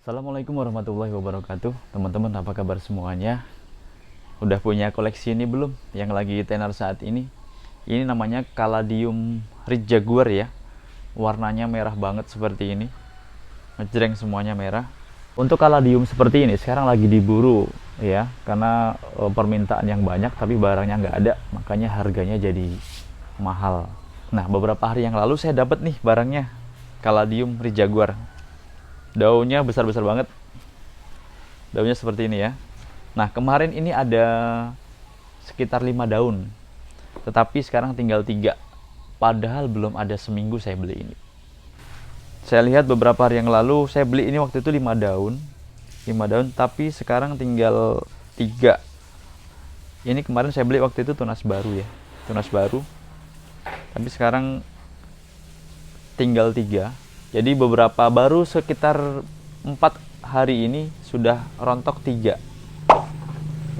Assalamualaikum warahmatullahi wabarakatuh. Teman-teman, apa kabar semuanya? Udah punya koleksi ini belum yang lagi tenar saat ini? Ini namanya Caladium Red Jaguar ya. Warnanya merah banget seperti ini. Ngejreng semuanya merah. Untuk Caladium seperti ini sekarang lagi diburu ya, karena permintaan yang banyak tapi barangnya nggak ada, makanya harganya jadi mahal. Nah, beberapa hari yang lalu saya dapat nih barangnya, Caladium Red Jaguar. Daunnya besar-besar banget. Daunnya seperti ini ya. Nah, kemarin ini ada sekitar 5 daun. Tetapi sekarang tinggal 3. Padahal belum ada seminggu saya beli ini. Saya lihat beberapa hari yang lalu saya beli ini waktu itu 5 daun. 5 daun tapi sekarang tinggal 3. Ini kemarin saya beli waktu itu tunas baru ya. Tunas baru. Tapi sekarang tinggal 3. Jadi beberapa baru sekitar 4 hari ini sudah rontok 3.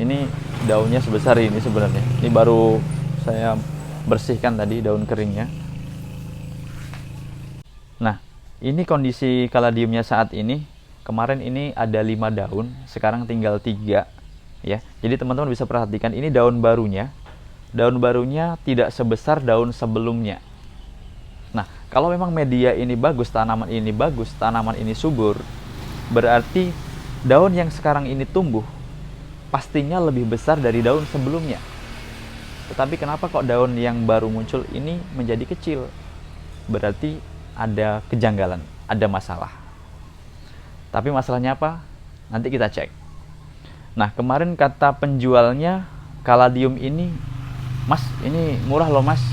Ini daunnya sebesar ini sebenarnya. Ini baru saya bersihkan tadi daun keringnya. Nah, ini kondisi kaladiumnya saat ini. Kemarin ini ada 5 daun, sekarang tinggal 3 ya. Jadi teman-teman bisa perhatikan ini daun barunya. Daun barunya tidak sebesar daun sebelumnya. Nah, kalau memang media ini bagus, tanaman ini subur, berarti daun yang sekarang ini tumbuh pastinya lebih besar dari daun sebelumnya. Tetapi kenapa kok daun yang baru muncul ini menjadi kecil? Berarti ada kejanggalan, ada masalah. Tapi masalahnya apa? Nanti kita cek. Nah, kemarin kata penjualnya, Caladium ini, "Mas, ini murah loh mas,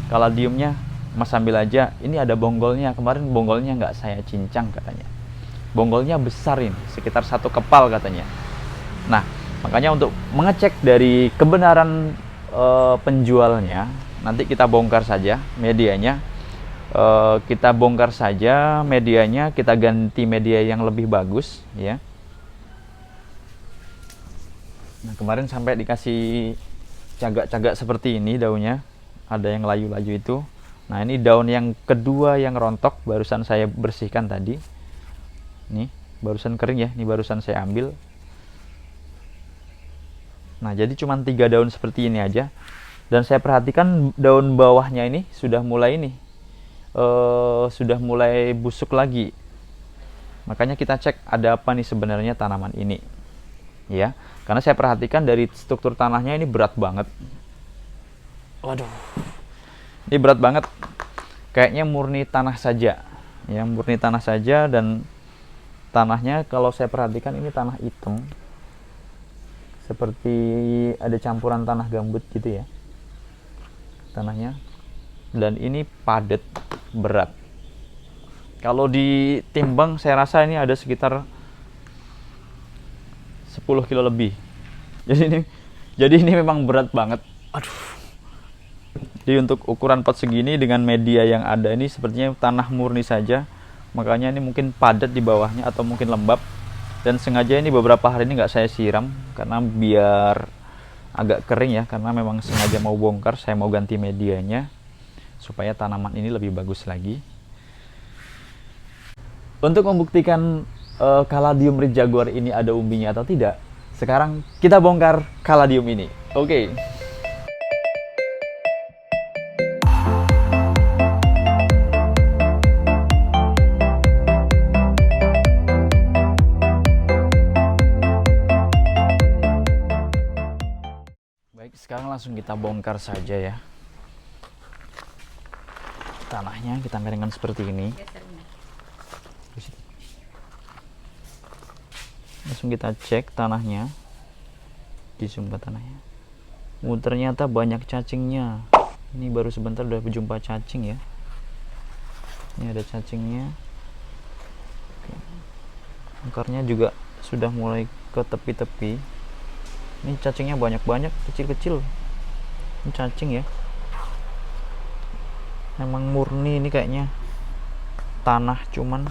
Caladiumnya. Mas ambil aja, ini ada bonggolnya. Kemarin bonggolnya nggak saya cincang," katanya. Bonggolnya besar ini, sekitar 1 kepal katanya. Nah, makanya untuk mengecek dari kebenaran penjualnya, nanti kita bongkar saja medianya. Kita bongkar saja medianya, kita ganti media yang lebih bagus ya. Nah, kemarin sampai dikasih cagak-cagak seperti ini daunnya, ada yang layu-layu itu. Nah, ini daun yang kedua yang rontok, barusan saya bersihkan tadi. Nih, barusan kering ya, ini barusan saya ambil. Nah, jadi cuma 3 daun seperti ini aja. Dan saya perhatikan daun bawahnya ini sudah mulai sudah mulai busuk lagi. Makanya kita cek ada apa nih sebenarnya tanaman ini. Ya, karena saya perhatikan dari struktur tanahnya ini berat banget. Waduh. Ini berat banget, kayaknya murni tanah saja ya, murni tanah saja. Dan tanahnya kalau saya perhatikan ini tanah hitam, seperti ada campuran tanah gambut gitu ya tanahnya. Dan ini padat, berat. Kalau ditimbang saya rasa ini ada sekitar 10 kilo lebih. Jadi ini memang berat banget. Aduh. Jadi untuk ukuran pot segini dengan media yang ada ini sepertinya tanah murni saja. Makanya ini mungkin padat di bawahnya atau mungkin lembab. Dan sengaja ini beberapa hari ini nggak saya siram karena biar agak kering ya. Karena memang sengaja mau bongkar, saya mau ganti medianya supaya tanaman ini lebih bagus lagi. Untuk membuktikan Caladium Red Jaguar ini ada umbinya atau tidak, sekarang kita bongkar Caladium ini. Oke. Sekarang langsung kita bongkar saja ya. Tanahnya kita miringkan seperti ini. Langsung kita cek tanahnya. Di zoom ke tanahnya. Ternyata banyak cacingnya. Ini baru sebentar udah berjumpa cacing ya. Ini ada cacingnya. Akarnya juga sudah mulai ke tepi-tepi. Ini cacingnya banyak-banyak, kecil-kecil. Ini cacing ya. Memang murni ini kayaknya tanah, cuman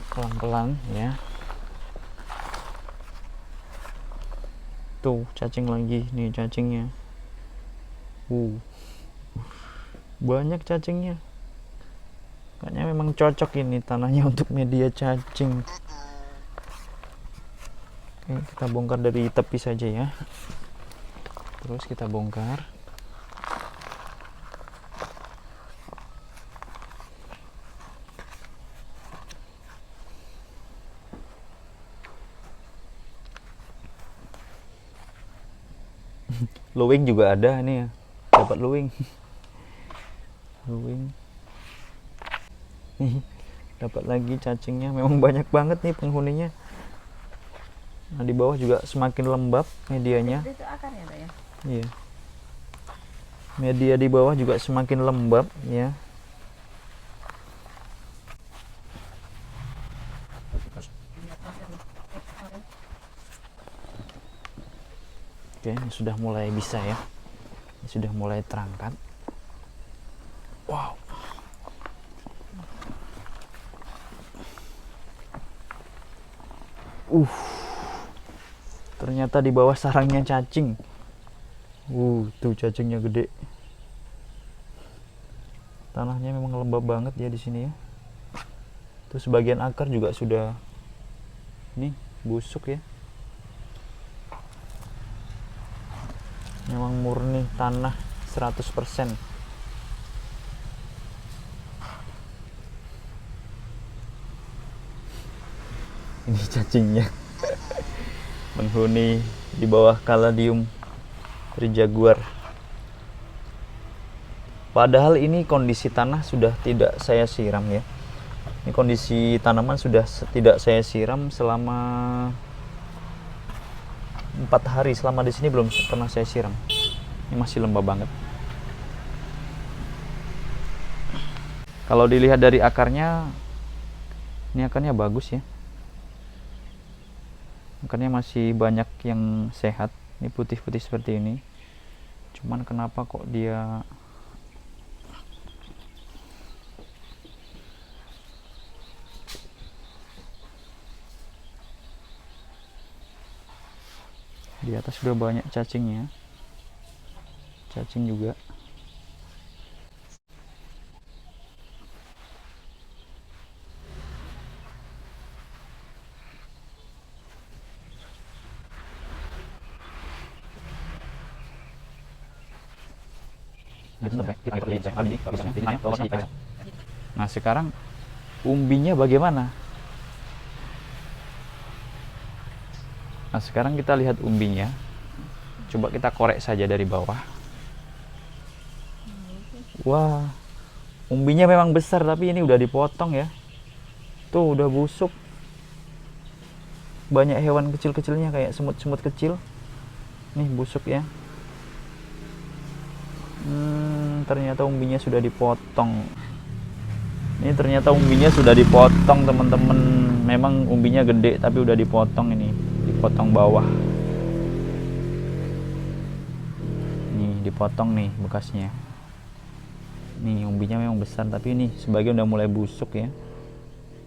pelan-pelan ya. Tuh cacing lagi, nih cacingnya. Banyak cacingnya. Kayaknya Kayaknya memang cocok ini tanahnya untuk media cacing. Oke, kita bongkar dari tepi saja ya. Terus kita bongkar. Luwing juga ada nih ya. Dapat luwing. Luwing. Nih, dapat lagi cacingnya. Memang banyak banget nih penghuninya. Nah, di bawah juga semakin lembab medianya. Itu akarnya, Pak, ya? Iya. Media di bawah juga semakin lembab ya. Oke, ini sudah mulai bisa ya. Ini sudah mulai terangkat. Wow. Ternyata di bawah sarangnya cacing. Tuh cacingnya gede. Tanahnya memang lembab banget ya di sini ya. Tuh sebagian akar juga sudah nih busuk ya. Memang murni tanah 100%. Ini cacingnya. Penghuni di bawah Caladium rijaguar. Padahal ini kondisi tanah sudah tidak saya siram ya. Ini kondisi tanaman sudah tidak saya siram selama 4 hari. Selama di sini belum pernah saya siram. Ini masih lembab banget. Kalau dilihat dari akarnya, ini akarnya bagus ya. Akarnya masih banyak yang sehat. Ini putih-putih seperti ini. Cuman kenapa kok dia di atas sudah banyak cacingnya. Cacing juga. Nah, sekarang umbinya bagaimana? Nah, sekarang kita lihat umbinya. Coba kita korek saja dari bawah. Wah, umbinya memang besar, tapi ini udah dipotong ya. Tuh udah busuk. Banyak hewan kecil-kecilnya kayak semut-semut kecil. Nih busuk ya. Ternyata umbinya sudah dipotong. Ini ternyata umbinya sudah dipotong teman-teman. Memang umbinya gede tapi udah dipotong ini. Dipotong bawah. Nih dipotong nih bekasnya. Nih umbinya memang besar tapi ini sebagian udah mulai busuk ya.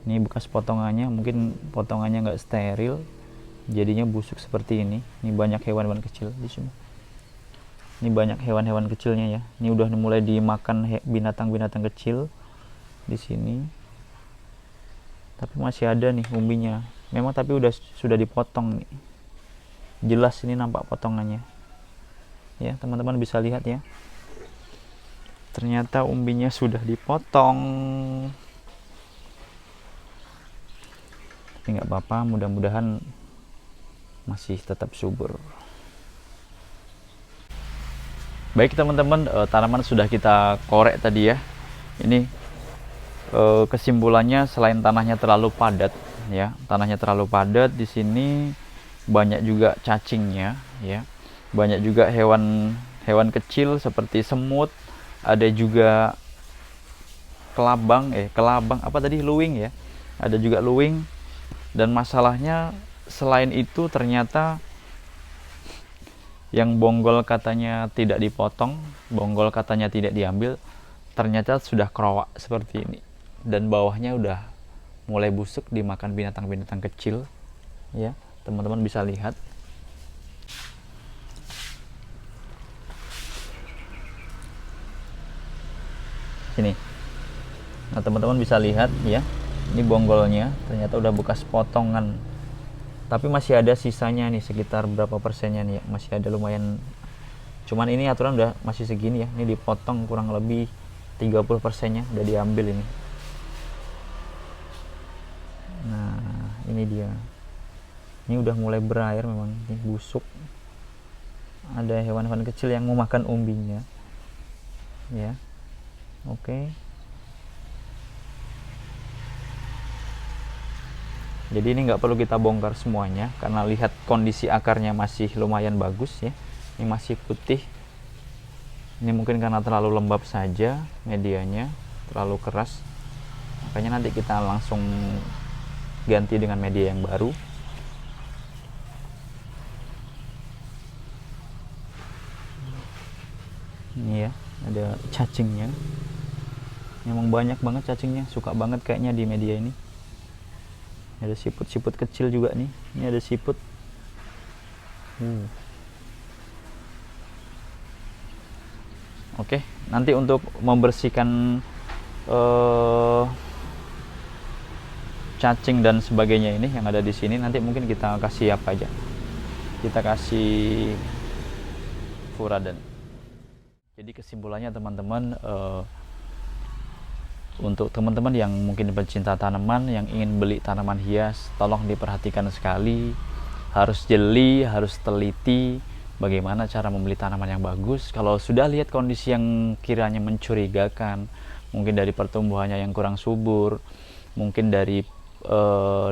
Ini bekas potongannya, mungkin potongannya nggak steril, jadinya busuk seperti ini. Ini banyak hewan-hewan kecil di sini. Ini banyak hewan-hewan kecilnya ya. Ini udah mulai dimakan binatang-binatang kecil di sini. Tapi masih ada nih umbinya. Memang tapi sudah dipotong nih. Jelas ini nampak potongannya. Ya, teman-teman bisa lihat ya. Ternyata umbinya sudah dipotong. Tapi nggak apa-apa, mudah-mudahan masih tetap subur. Baik teman-teman, tanaman sudah kita korek tadi ya. Ini kesimpulannya selain tanahnya terlalu padat ya, tanahnya terlalu padat di sini, banyak juga cacingnya ya. Banyak juga hewan kecil seperti semut, ada juga kelabang apa tadi, luwing ya. Ada juga luwing. Dan masalahnya selain itu ternyata yang bonggol katanya tidak dipotong, bonggol katanya tidak diambil, ternyata sudah kerowak seperti ini. Dan bawahnya udah mulai busuk dimakan binatang-binatang kecil ya. Teman-teman bisa lihat. Sini. Nah, teman-teman bisa lihat ya, ini bonggolnya ternyata udah bekas potongan, tapi masih ada sisanya nih, sekitar berapa persennya nih ya, masih ada lumayan. Cuman ini aturan udah masih segini ya, ini dipotong kurang lebih 30%-nya udah diambil ini. Nah, ini dia. Ini udah mulai berair memang, ini busuk. Ada hewan-hewan kecil yang mau makan umbinya. Ya. Oke. Jadi ini nggak perlu kita bongkar semuanya karena lihat kondisi akarnya masih lumayan bagus ya. Ini masih putih. Ini mungkin karena terlalu lembab saja medianya, terlalu keras. Makanya nanti kita langsung ganti dengan media yang baru. Ini ya, ada cacingnya. Memang banyak banget cacingnya, suka banget kayaknya di media ini. Ada siput-siput kecil juga nih. Ini ada siput. Oke, nanti untuk membersihkan cacing dan sebagainya ini yang ada di sini, nanti mungkin kita kasih apa aja? Kita kasih furadan. Jadi kesimpulannya teman-teman, untuk teman-teman yang mungkin pencinta tanaman yang ingin beli tanaman hias, tolong diperhatikan sekali, harus jeli, harus teliti bagaimana cara membeli tanaman yang bagus. Kalau sudah lihat kondisi yang kiranya mencurigakan, mungkin dari pertumbuhannya yang kurang subur, mungkin dari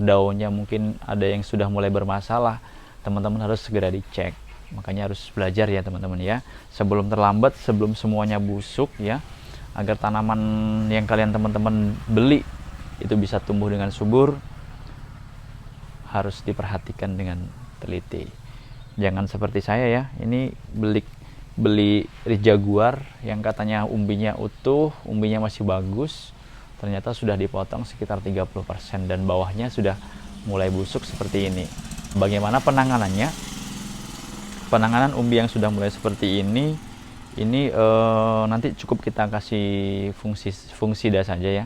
daunnya mungkin ada yang sudah mulai bermasalah, teman-teman harus segera dicek. Makanya harus belajar ya teman-teman ya, sebelum terlambat, sebelum semuanya busuk ya, agar tanaman yang kalian teman-teman beli itu bisa tumbuh dengan subur, harus diperhatikan dengan teliti. Jangan seperti saya ya, ini beli Jaguar yang katanya umbinya utuh, umbinya masih bagus, ternyata sudah dipotong sekitar 30% dan bawahnya sudah mulai busuk seperti ini. Bagaimana penanganannya? Penanganan umbi yang sudah mulai seperti ini nanti cukup kita kasih fungsida saja ya,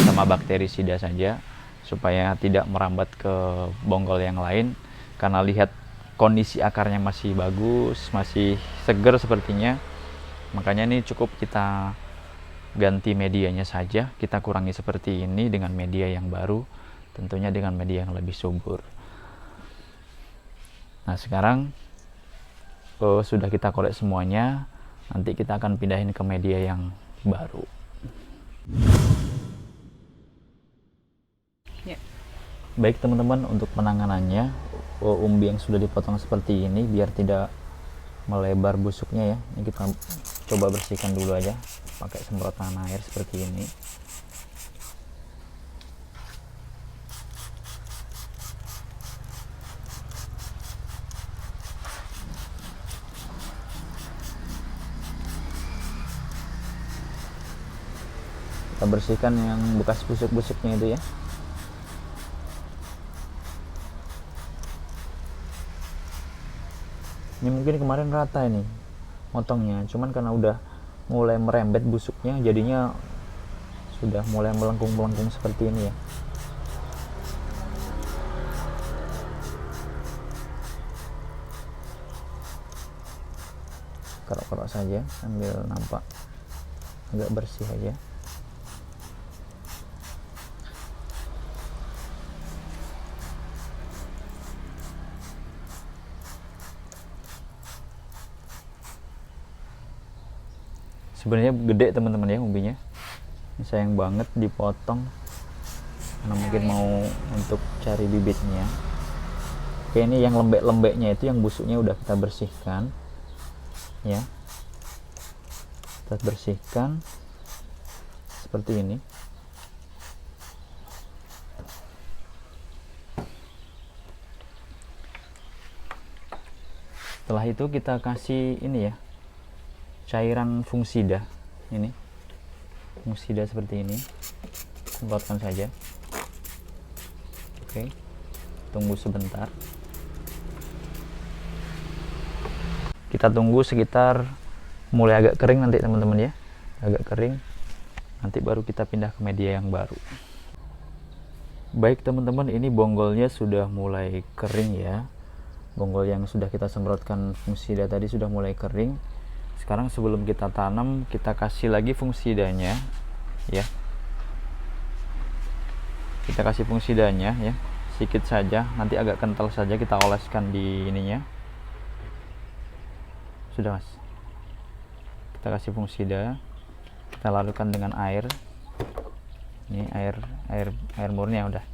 sama bakterisida saja, supaya tidak merambat ke bonggol yang lain. Karena lihat kondisi akarnya masih bagus, masih segar sepertinya, makanya ini cukup kita ganti medianya saja, kita kurangi seperti ini dengan media yang baru, tentunya dengan media yang lebih subur. Nah sekarang sudah kita korek semuanya, nanti kita akan pindahin ke media yang baru. Ya. Baik teman-teman, untuk penanganannya, umbi yang sudah dipotong seperti ini biar tidak melebar busuknya ya, ini kita coba bersihkan dulu aja pakai semprotan air seperti ini. Kita bersihkan yang bekas busuk-busuknya itu ya. Ini mungkin kemarin rata ini motongnya, cuman karena udah mulai merembet busuknya, jadinya sudah mulai melengkung-melengkung seperti ini ya. Kerok-kerok saja sambil nampak agak bersih aja. Sebenarnya gede teman-teman ya umbinya, ini sayang banget dipotong karena mungkin mau untuk cari bibitnya. Oke, ini yang lembek-lembeknya itu, yang busuknya udah kita bersihkan ya, kita bersihkan seperti ini. Setelah itu kita kasih ini ya, cairan fungsida, ini fungsida seperti ini, semprotkan saja. Oke, tunggu sebentar, kita tunggu sekitar mulai agak kering nanti teman-teman ya, agak kering, nanti baru kita pindah ke media yang baru. Baik teman-teman, ini bonggolnya sudah mulai kering ya. Bonggol yang sudah kita semprotkan fungsida tadi sudah mulai kering. Sekarang sebelum kita tanam, kita kasih lagi fungsidanya ya. Kita kasih fungsidanya ya, sedikit saja, nanti agak kental saja, kita oleskan di ininya. Sudah mas, kita kasih fungsida, kita larutkan dengan air. Ini air murni ya, udah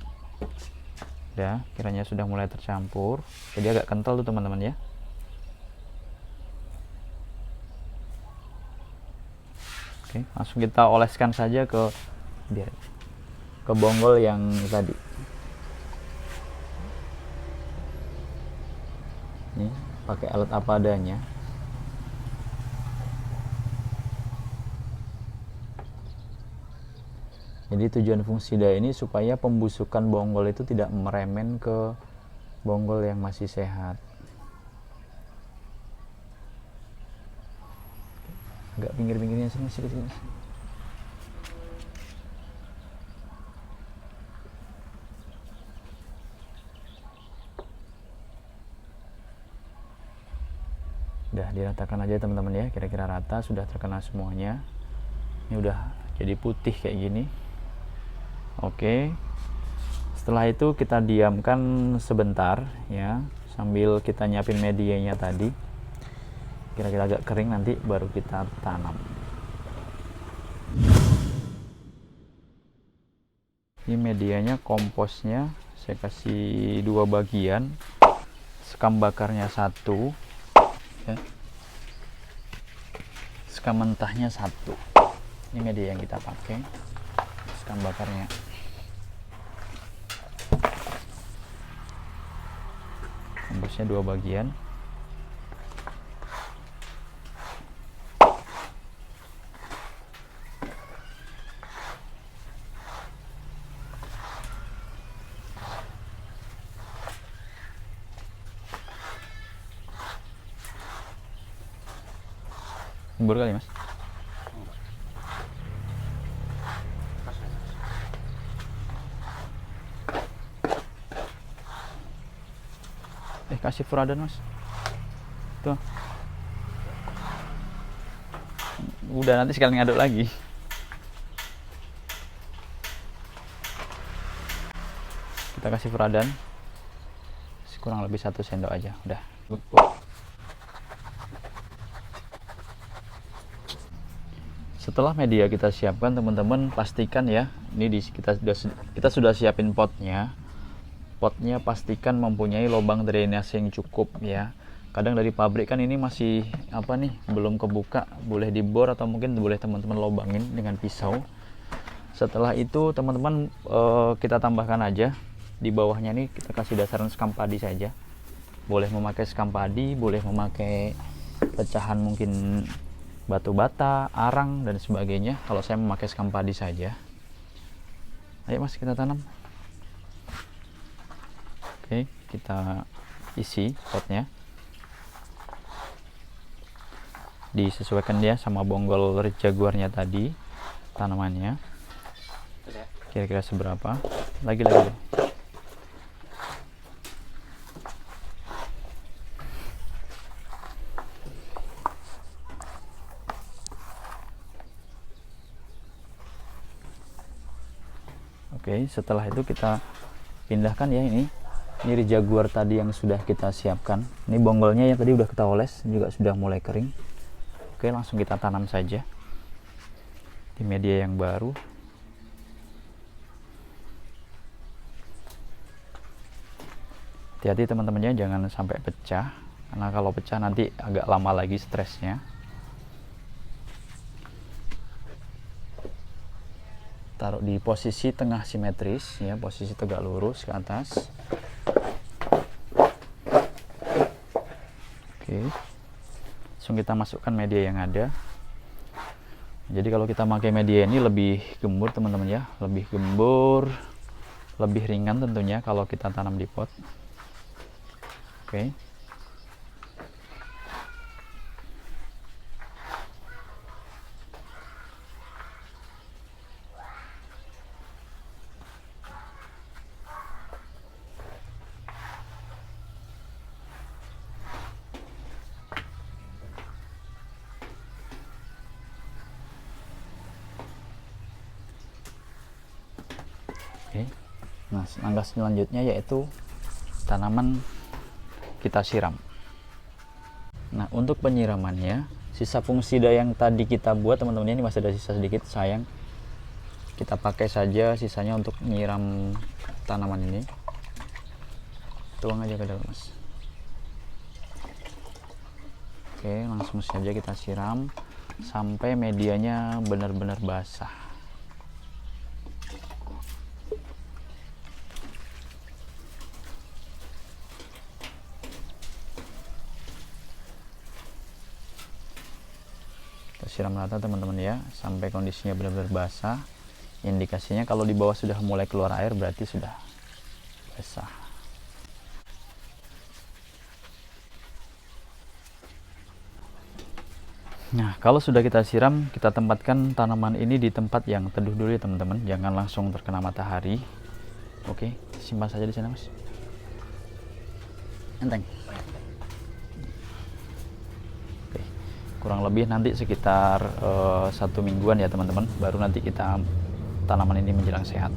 kiranya sudah mulai tercampur, jadi agak kental tuh teman-teman ya. Oke, langsung kita oleskan saja ke bonggol yang tadi. Ini pakai alat apa adanya. Jadi tujuan fungsida ini supaya pembusukan bonggol itu tidak meremen ke bonggol yang masih sehat. Agak pinggir-pinggirnya sini sedikit. Udah diratakan aja teman-teman ya, kira-kira rata, sudah terkena semuanya. Ini udah jadi putih kayak gini. Oke, setelah itu kita diamkan sebentar ya, sambil kita nyiapin medianya tadi. Kira-kira agak kering, nanti baru kita tanam. Ini medianya, komposnya saya kasih 2 bagian, sekam bakarnya 1 ya. Sekam mentahnya 1. Ini media yang kita pakai, sekam bakarnya. Komposnya 2 bagian. Gembur kali mas. Kasih furadan mas. Tuh. Udah, nanti sekalian ngaduk lagi. Kita kasih furadan. Kurang lebih 1 sendok aja. Udah. Setelah media kita siapkan teman-teman, pastikan ya, ini kita sudah siapin potnya. Potnya pastikan mempunyai lubang drainase yang cukup ya. Kadang dari pabrik kan ini masih belum kebuka, boleh dibor atau mungkin boleh teman-teman lubangin dengan pisau. Setelah itu teman-teman kita tambahkan aja di bawahnya nih, kita kasih dasaran sekam padi saja. Boleh memakai sekam padi, boleh memakai pecahan mungkin batu bata, arang dan sebagainya. Kalau saya memakai sekam padi saja. Ayo mas, kita tanam. Oke, kita isi potnya. Disesuaikan dia sama bonggol jaguarnya tadi, tanamannya. Kira-kira seberapa? Lagi. Oke, setelah itu kita pindahkan ya ini jaguar tadi yang sudah kita siapkan. Ini bonggolnya yang tadi udah kita oles, juga sudah mulai kering. Oke, langsung kita tanam saja di media yang baru. Hati-hati teman-temannya, jangan sampai pecah, karena kalau pecah nanti agak lama lagi stresnya. Taruh di posisi tengah simetris ya, posisi tegak lurus ke atas. Oke, langsung kita masukkan media yang ada. Jadi kalau kita pakai media ini lebih gembur teman-teman ya, lebih gembur, lebih ringan tentunya kalau kita tanam di pot. Oke. Oke. Nah, langkah selanjutnya yaitu tanaman kita siram. Nah, untuk penyiramannya, sisa fungsida yang tadi kita buat teman-teman, ini masih ada sisa sedikit, sayang. Kita pakai saja sisanya untuk nyiram tanaman ini. Tuang aja ke dalam, Mas. Oke, langsung saja kita siram sampai medianya benar-benar basah. Kita siram rata teman-teman ya, sampai kondisinya benar-benar basah. Indikasinya kalau di bawah sudah mulai keluar air berarti sudah basah. Nah, kalau sudah kita siram, kita tempatkan tanaman ini di tempat yang teduh dulu ya teman-teman, jangan langsung terkena matahari. Oke, simpan saja di sana, Mas. Enteng. Oke, kurang lebih nanti sekitar 1 mingguan ya teman-teman, baru nanti kita tanaman ini menjelang sehat.